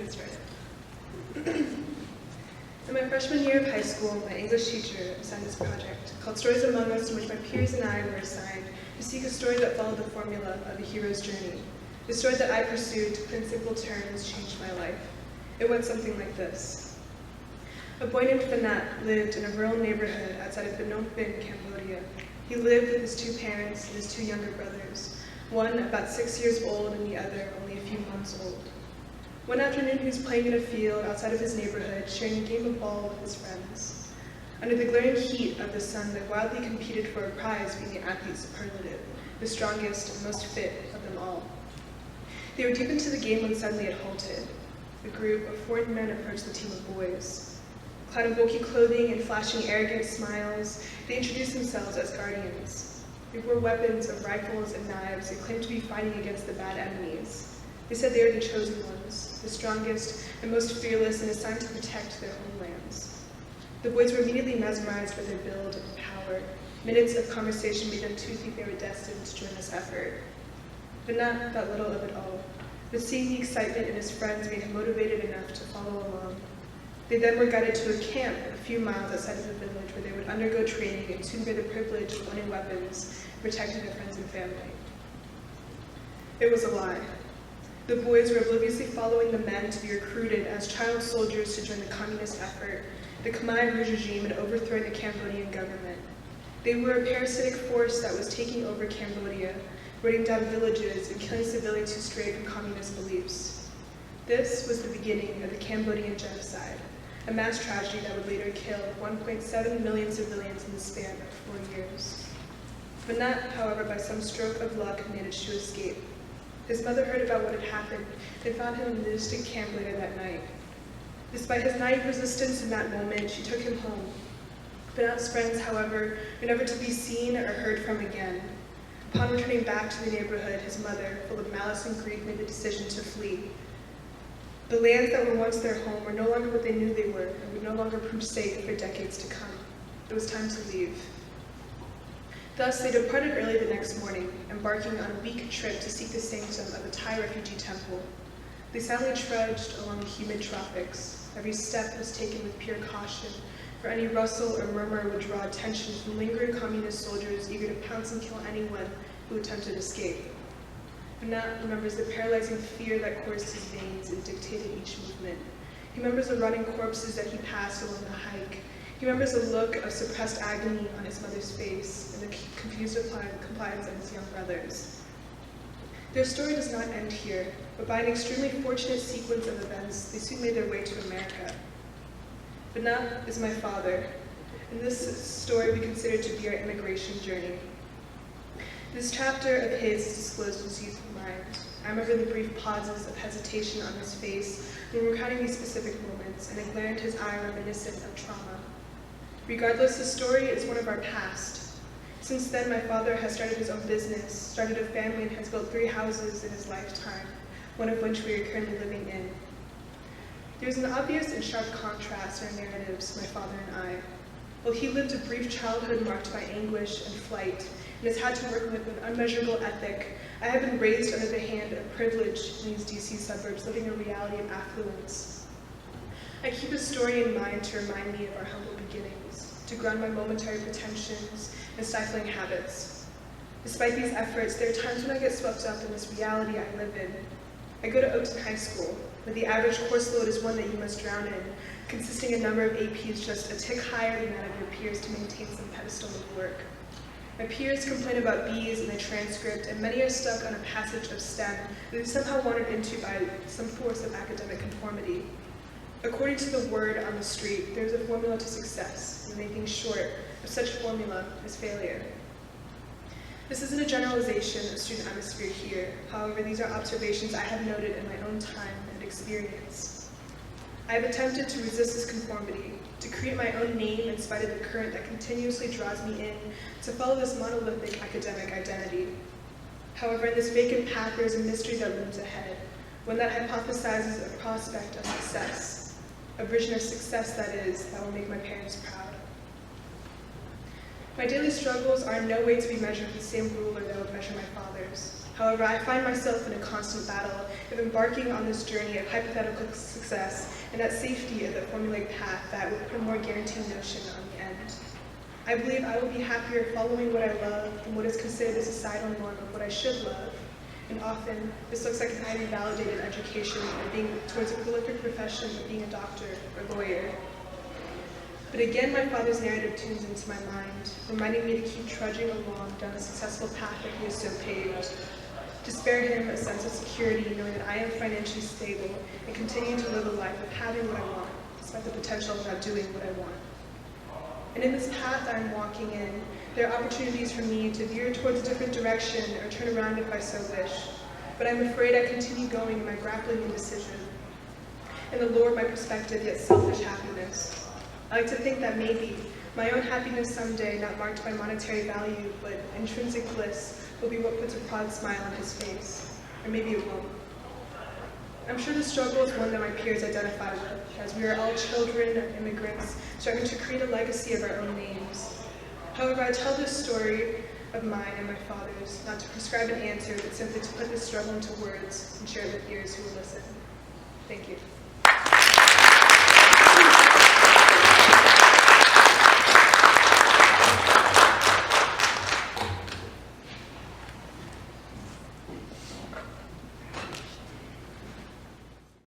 get started. In my freshman year of high school, my English teacher assigned this project called Stories Among Us, in which my peers and I were assigned to seek a story that followed the formula of a hero's journey. The story that I pursued to put in simple terms changed my life. It went something like this. A boy named Fanat lived in a rural neighborhood outside of Phnom Penh, Cambodia. He lived with his two parents and his two younger brothers, one about 6 years old and the other only a few months old. One afternoon, he was playing in a field outside of his neighborhood, sharing a game of ball with his friends. Under the glaring heat of the sun, they wildly competed for a prize, being the athlete's superlative, the strongest and most fit of them all. They were deep into the game when suddenly it halted. A group of 4 men approached the team of boys. Clad in bulky clothing and flashing arrogant smiles, they introduced themselves as guardians. They wore weapons of rifles and knives and claimed to be fighting against the bad enemies. They said they were the chosen ones, the strongest and most fearless, and assigned to protect their homelands. The boys were immediately mesmerized by their build and power. Minutes of conversation made them too think they were destined to join this effort. Fanat thought little of it all, but seeing the excitement in his friends made him motivated enough to follow along. They then were guided to a camp a few miles outside of the village where they would undergo training and soon bear the privilege of owning weapons and protecting their friends and family. It was a lie. The boys were obliviously following the men to be recruited as child soldiers to join the communist effort. The Khmer Rouge regime had overthrown the Cambodian government. They were a parasitic force that was taking over Cambodia, burning down villages and killing civilians who strayed from communist beliefs. This was the beginning of the Cambodian genocide, a mass tragedy that would later kill 1.7 million civilians in the span of 4 years. Fanat, however, by some stroke of luck, managed to escape. His mother heard about what had happened and found him in the distant camp later that night. Despite his naive resistance in that moment, she took him home. Fanat's friends, however, were never to be seen or heard from again. Upon returning back to the neighborhood, his mother, full of malice and grief, made the decision to flee. The lands that were once their home were no longer what they knew they were and would no longer prove safe for decades to come. It was time to leave. Thus, they departed early the next morning, embarking on a week trip to seek the sanctum of a Thai refugee temple. They silently trudged along the humid tropics. Every step was taken with pure caution, for any rustle or murmur would draw attention from lingering communist soldiers eager to pounce and kill anyone who attempted escape. Fanat remembers the paralyzing fear that coursed his veins and dictated each movement. He remembers the rotting corpses that he passed along the hike. He remembers the look of suppressed agony on his mother's face and the confused compliance of his young brothers. Their story does not end here, but by an extremely fortunate sequence of events, they soon made their way to America. Fanat is my father, and this story we consider to be our immigration journey. This chapter of his disclosed his youthful mind. I remember the brief pauses of hesitation on his face when recounting these specific moments, and a glare into his eye reminiscent of trauma. Regardless, the story is one of our past. Since then, my father has started his own business, started a family, and has built 3 houses in his lifetime, one of which we are currently living in. There is an obvious and sharp contrast in our narratives, my father and I. While he lived a brief childhood marked by anguish and flight, and has had to work with an unmeasurable ethic, I have been raised under the hand of privilege in these DC suburbs, living a reality of affluence. I keep his story in mind to remind me of our humble beginnings, to ground my momentary pretensions and stifling habits. Despite these efforts, there are times when I get swept up in this reality I live in. I go to Oakton High School, where the average course load is one that you must drown in, consisting a number of APs just a tick higher than that of your peers to maintain some pedestal of work. My peers complain about B's in their transcript, and many are stuck on a passage of STEM that they somehow wandered into by some force of academic conformity. According to the word on the street, there is a formula to success, and anything short of such formula is failure. This isn't a generalization of student atmosphere here. However, these are observations I have noted in my own time and experience. I have attempted to resist this conformity, to create my own name in spite of the current that continuously draws me in, to follow this monolithic academic identity. However, in this vacant path, there is a mystery that looms ahead, one that hypothesizes a prospect of success, a vision of success that will make my parents proud. My daily struggles are in no way to be measured with the same ruler that would measure my father's. However, I find myself in a constant battle of embarking on this journey of hypothetical success and that safety of the formulaic path that would put a more guaranteed notion on the end. I believe I will be happier following what I love than what is considered a societal norm of what I should love. And often, this looks like an Ivy-validated education or being towards a prolific profession of being a doctor or lawyer. But again, my father's narrative tunes into my mind, reminding me to keep trudging along down the successful path that he has so paved. To spare him a sense of security, knowing that I am financially stable and continue to live a life of having what I want, despite the potential of not doing what I want. And in this path I'm walking in, there are opportunities for me to veer towards a different direction or turn around if I so wish. But I'm afraid I continue going in my grappling indecision, and the lure of my perspective yet selfish happiness. I like to think that maybe my own happiness someday, not marked by monetary value, but intrinsic bliss, will be what puts a proud smile on his face. Or maybe it won't. I'm sure the struggle is one that my peers identify with, as we are all children of immigrants striving to create a legacy of our own names. However, I tell this story of mine and my father's, not to prescribe an answer, but simply to put this struggle into words and share it with ears who will listen. Thank you.